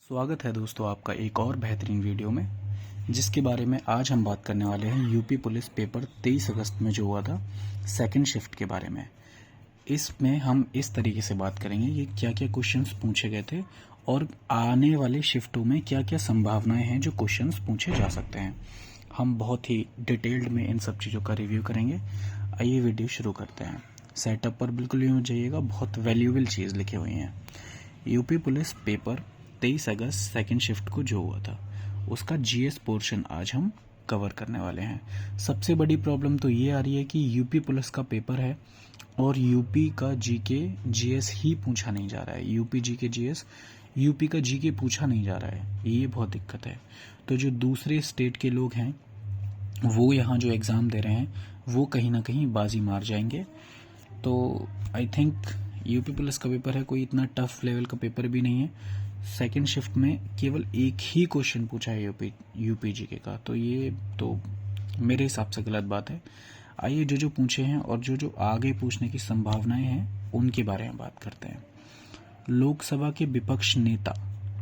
स्वागत है दोस्तों आपका एक और बेहतरीन वीडियो में, जिसके बारे में आज हम बात करने वाले हैं यूपी पुलिस पेपर 23 अगस्त में जो हुआ था सेकंड शिफ्ट के बारे में। इसमें हम इस तरीके से बात करेंगे कि क्या क्या क्वेश्चंस पूछे गए थे और आने वाले शिफ्टों में क्या क्या संभावनाएं हैं जो क्वेश्चंस पूछे जा सकते हैं। हम बहुत ही डिटेल्ड में इन सब चीज़ों का रिव्यू करेंगे। आइए वीडियो शुरू करते हैं। सेटअप पर बिल्कुल ही हो जाइएगा, बहुत वैल्यूएबल चीज़ लिखी हुई हैं। यूपी पुलिस पेपर 23 अगस्त सेकंड शिफ्ट को जो हुआ था उसका जीएस पोर्शन आज हम कवर करने वाले हैं। सबसे बड़ी प्रॉब्लम तो ये आ रही है कि यूपी पुलिस का पेपर है और यूपी का जीके जीएस ही पूछा नहीं जा रहा है। यूपी जीके जीएस, यूपी का जीके पूछा नहीं जा रहा है, ये बहुत दिक्कत है। तो जो दूसरे स्टेट के लोग हैं वो यहाँ जो एग्ज़ाम दे रहे हैं वो कहीं ना कहीं बाजी मार जाएंगे। तो आई थिंक यूपी पुलिस का पेपर है, कोई इतना टफ लेवल का पेपर भी नहीं है। सेकंड शिफ्ट में केवल एक ही क्वेश्चन पूछा है यूपी जीके का, तो ये तो मेरे हिसाब से गलत बात है। आइए जो पूछे हैं और जो आगे पूछने की संभावनाएं हैं उनके बारे में बात करते हैं। लोकसभा के विपक्ष नेता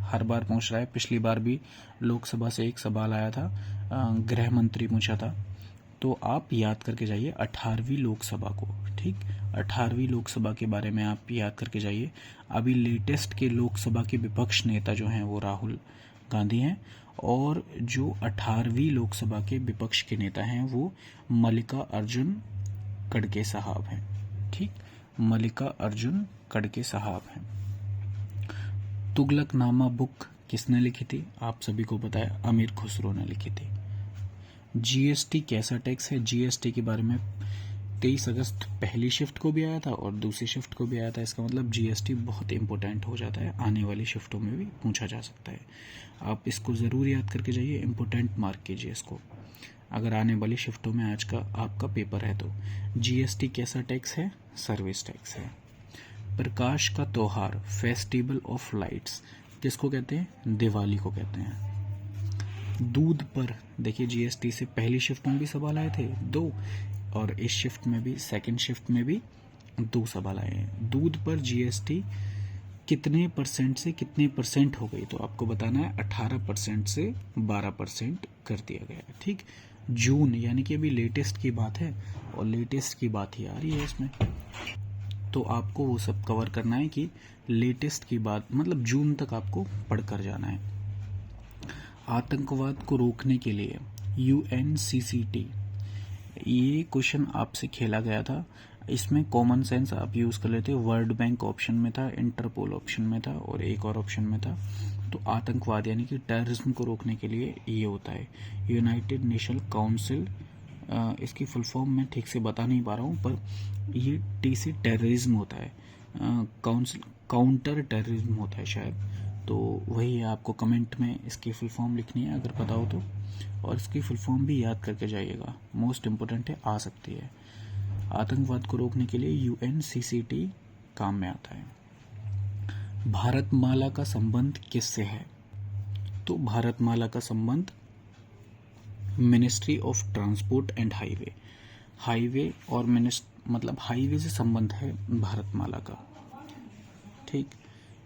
हर बार पूछ रहा है, पिछली बार भी लोकसभा से एक सवाल आया था, गृह मंत्री पूछा था। तो आप याद करके जाइए 18वीं लोकसभा को, ठीक, 18वीं लोकसभा के बारे में आप याद करके जाइए। अभी लेटेस्ट के लोकसभा के विपक्ष नेता जो हैं वो राहुल गांधी हैं और जो 18वीं लोकसभा के विपक्ष के नेता हैं वो मल्लिकार्जुन खड़गे साहब हैं, ठीक, मल्लिकार्जुन खड़गे साहब हैं। तुगलकनामा बुक किसने लिखी थी? आप सभी को पता है, अमीर खुसरो ने लिखी थी। जीएसटी कैसा टैक्स है? जीएसटी के बारे में 23 अगस्त पहली शिफ्ट को भी आया था और दूसरी शिफ्ट को भी आया था। इसका मतलब जीएसटी बहुत इंपॉर्टेंट हो जाता है, आने वाली शिफ्टों में भी पूछा जा सकता है। आप इसको ज़रूर याद करके जाइए, इंपॉर्टेंट मार्क कीजिए इसको अगर आने वाली शिफ्टों में आज का आपका पेपर है तो। जीएसटी कैसा टैक्स है? सर्विस टैक्स है। प्रकाश का त्योहार, फेस्टिवल ऑफ लाइट्स, किसको कहते हैं? दिवाली को कहते हैं। दूध पर देखिए, जीएसटी से पहली शिफ्ट में भी सवाल आए थे 2 और इस शिफ्ट में भी, सेकंड शिफ्ट में भी 2 सवाल आए हैं। दूध पर जीएसटी कितने परसेंट से कितने परसेंट हो गई? तो आपको बताना है 18% से 12% कर दिया गया है, ठीक। जून यानी कि अभी लेटेस्ट की बात है और लेटेस्ट की बात ही आ रही है इसमें, तो आपको वो सब कवर करना है कि लेटेस्ट की बात मतलब जून तक आपको पढ़कर जाना है। आतंकवाद को रोकने के लिए यूएनसीसीटी, ये क्वेश्चन आपसे खेला गया था। इसमें कॉमन सेंस आप यूज़ कर लेते हो। वर्ल्ड बैंक ऑप्शन में था, इंटरपोल ऑप्शन में था और एक और ऑप्शन में था। तो आतंकवाद यानी कि टेररिज्म को रोकने के लिए ये होता है यूनाइटेड नेशन काउंसिल। इसकी फुल फॉर्म मैं ठीक से बता नहीं पा रहा हूँ, पर ये टी से टेररिज्म होता है, काउंसिल काउंटर टेररिज्म होता है शायद। तो वही आपको कमेंट में इसकी फुल फॉर्म लिखनी है अगर पता हो तो, और इसकी फुल फॉर्म भी याद करके जाइएगा, मोस्ट इम्पोर्टेंट है, आ सकती है। आतंकवाद को रोकने के लिए यूएनसीसीटी काम में आता है। भारतमाला का संबंध किससे है? तो भारतमाला का संबंध ministry of transport and highway, highway और मतलब हाईवे से संबंध है भारतमाला का, ठीक।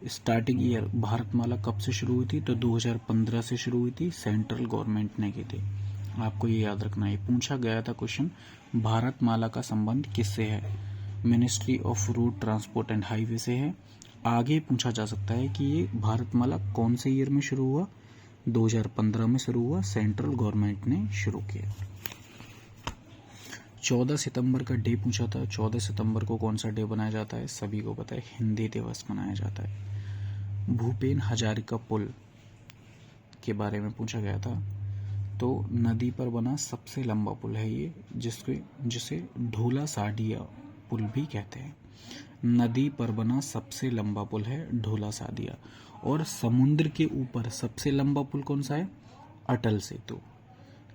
स्टार्टिंग ईयर भारतमाला कब से शुरू हुई थी? तो 2015 से शुरू हुई थी, सेंट्रल गवर्नमेंट ने की थी। आपको ये याद रखना है, पूछा गया था क्वेश्चन, भारतमाला का संबंध किससे है? Ministry of road transport and highway से है। आगे पूछा जा सकता है कि ये भारतमाला कौन से ईयर में शुरू हुआ? 2015 में शुरू हुआ, सेंट्रल गवर्नमेंट ने शुरू किया। 14 सितंबर का डे पूछा था। 14 सितंबर को कौन सा डे बनाया जाता है? सभी को पता है, हिंदी दिवस मनाया जाता है। भूपेन हजारिका पुल के बारे में पूछा गया था। तो नदी पर बना सबसे लंबा पुल है ये, जिसे ढोला सादिया पुल भी कहते हैं। नदी पर बना सबसे लंबा पुल है ढोला सादिया। और समुद्र के ऊपर सबसे लंबा पुल कौन सा है? अटल सेतु।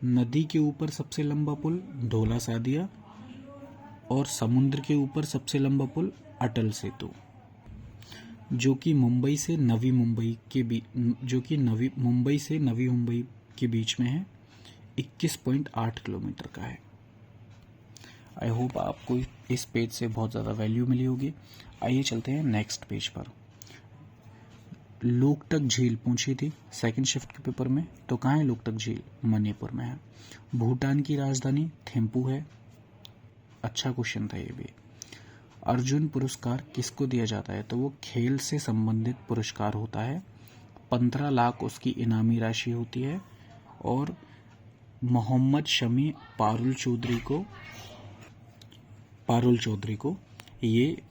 नदी के ऊपर सबसे लंबा पुल ढोला सादिया और समुद्र के ऊपर सबसे लंबा पुल अटल सेतु, जो कि मुंबई से नवी मुंबई के बीच में है, 21.8 किलोमीटर का है। आई होप आपको इस पेज से बहुत ज़्यादा वैल्यू मिली होगी। आइए चलते हैं नेक्स्ट पेज पर। लोकटक झील पूछी थी सेकंड शिफ्ट के पेपर में, तो कहाँ है लोकटक झील? मणिपुर में है। भूटान की राजधानी थिम्पू है। अच्छा क्वेश्चन था ये भी। अर्जुन पुरस्कार किसको दिया जाता है? तो वो खेल से संबंधित पुरस्कार होता है। 15 लाख उसकी इनामी राशि होती है। और मोहम्मद शमी पारुल चौधरी को ये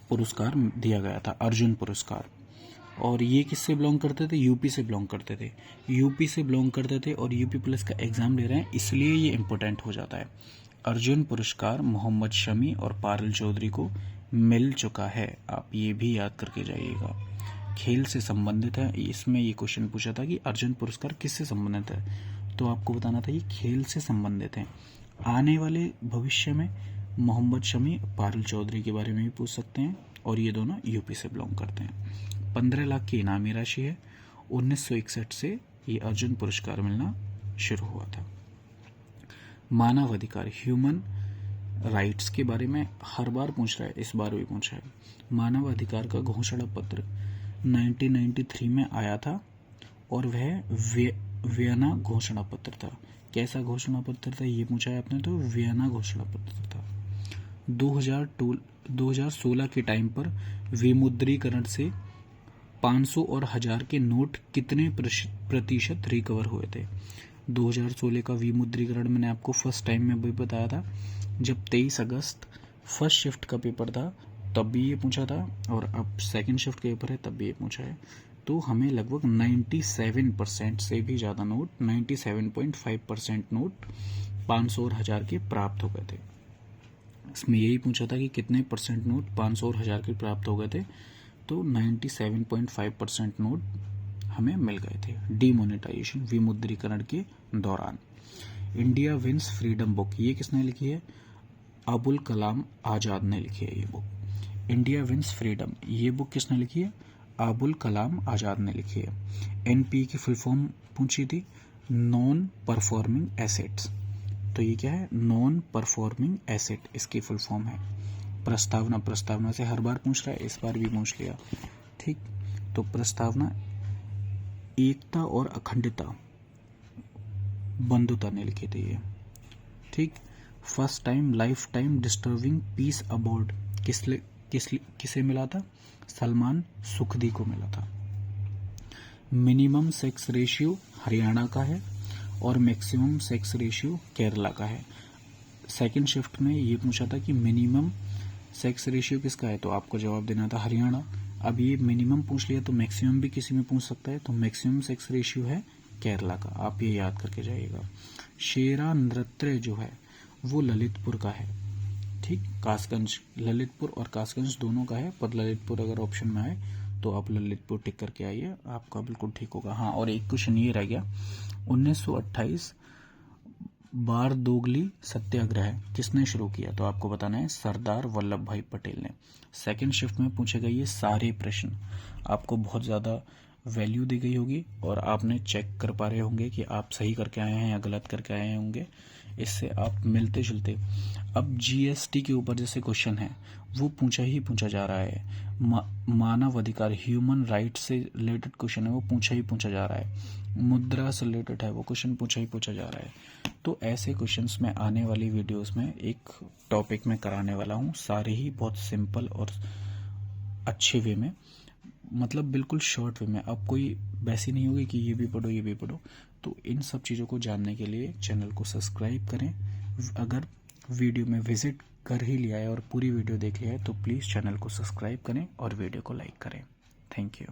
पुरस्कार दिया गया था, अर्जुन पुरस्कार। और ये किससे बिलोंग करते थे? यूपी से बिलोंग करते थे। यूपी से बिलोंग करते थे और यूपी पुलिस का एग्जाम दे रहे हैं, इसलिए ये इम्पोर्टेंट हो जाता है। अर्जुन पुरस्कार मोहम्मद शमी और पारुल चौधरी को मिल चुका है। आप ये भी याद करके जाइएगा। खेल से संबंधित है। इसमें ये क्वेश्चन पूछा था कि अर्जुन पुरस्कार किससे संबंधित है, तो आपको बताना था ये खेल से संबंधित है। आने वाले भविष्य में मोहम्मद शमी पारुल चौधरी के बारे में भी पूछ सकते हैं, और ये दोनों यूपी से बिलोंग करते हैं। 15 लाख की इनामी राशि है। 1961 से ये अर्जुन पुरस्कार मिलना शुरू हुआ था। मानव अधिकार, ह्यूमन राइट्स के बारे में हर बार पूछ रहा है, इस बार भी पूछा है। मानव अधिकार का घोषणा पत्र 1993 में आया था, और वह वियना घोषणा पत्र था। कैसा घोषणा पत्र था ये पूछा है आपने, तो वियना घोषणा पत्र था। 2016 के टाइम पर विमुद्रीकरण से 500 और 1000 के नोट कितने प्रतिशत रिकवर हुए थे? 2016 का विमुद्रीकरण मैंने आपको फर्स्ट टाइम में भी बताया था, जब 23 अगस्त फर्स्ट शिफ्ट का पेपर था तब भी ये पूछा था, और अब सेकंड शिफ्ट का पेपर है तब भी ये पूछा है। तो हमें लगभग 97% से भी ज़्यादा नोट, 97.5% नोट 500 और 1000 के प्राप्त हो गए थे। इसमें यही पूछा था कि कितने परसेंट नोट 500 और 1000 के प्राप्त हो गए थे, तो 97.5% नोट हमें मिल गए थे डीमोनेटाइजेशन, विमुद्रीकरण के दौरान। इंडिया विंस फ्रीडम बुक, ये किसने लिखी है? अबुल कलाम आज़ाद ने लिखी है ये बुक। इंडिया विंस फ्रीडम, ये बुक किसने लिखी है? अबुल कलाम आज़ाद ने लिखी है। एनपी की फुल फॉर्म पूछी थी, नॉन परफॉर्मिंग एसेट्स, तो ये क्या है? नॉन परफॉर्मिंग एसेट इसकी फुल फॉर्म है। प्रस्तावना से हर बार पूछ रहा है, इस बार भी पूछ लिया। ठीक, तो प्रस्तावना एकता और अखंडता, बंधुता ने लिखी थी ये। ठीक, first time life time disturbing peace award किसे मिला था? सलमान सुखदी को मिला था। मिनिमम सेक्स रेशियो हरियाणा का है और मैक्सिमम सेक्स रेशियो केरला का है। सेकंड शिफ्ट में ये पूछा था कि मिनिमम सेक्स रेशियो किसका है, तो आपको जवाब देना था हरियाणा। अब ये मिनिमम पूछ लिया तो मैक्सिमम भी किसी में पूछ सकता है, तो मैक्सिमम सेक्स रेशियो है केरला का। आप ये याद करके जाइएगा। शेरा नृत्य जो है वो ललितपुर का है। ठीक, कासगंज, ललितपुर और कासगंज दोनों का है, पर ललितपुर अगर ऑप्शन में आए तो आप ललितपुर टिक करके आइए, आपका बिल्कुल ठीक होगा। हाँ, और एक क्वेश्चन ये रह गया, 1928 बारदोगली सत्याग्रह किसने शुरू किया, तो आपको बताना है सरदार वल्लभ भाई पटेल ने। सेकंड शिफ्ट में पूछे गए ये सारे प्रश्न, आपको बहुत ज़्यादा वैल्यू दी गई होगी और आपने चेक कर पा रहे होंगे कि आप सही करके आए हैं या गलत करके आए होंगे, इससे आप मिलते जुलते। अब जीएसटी के ऊपर जैसे क्वेश्चन है वो पूछा जा रहा है, मानव अधिकार ह्यूमन राइट से रिलेटेड क्वेश्चन है वो पूछा जा रहा है, मुद्रा से रिलेटेड है वो क्वेश्चन पूछा जा रहा है। तो ऐसे क्वेश्चंस मैं आने वाली वीडियोस में एक टॉपिक में कराने वाला हूँ, सारे ही बहुत सिंपल और अच्छे वे में, मतलब बिल्कुल शॉर्ट वे में। अब कोई वैसी नहीं होगी कि ये भी पढ़ो। तो इन सब चीज़ों को जानने के लिए चैनल को सब्सक्राइब करें। अगर वीडियो में विजिट कर ही लिया है और पूरी वीडियो देख लिया है तो प्लीज़ चैनल को सब्सक्राइब करें और वीडियो को लाइक करें। Thank you.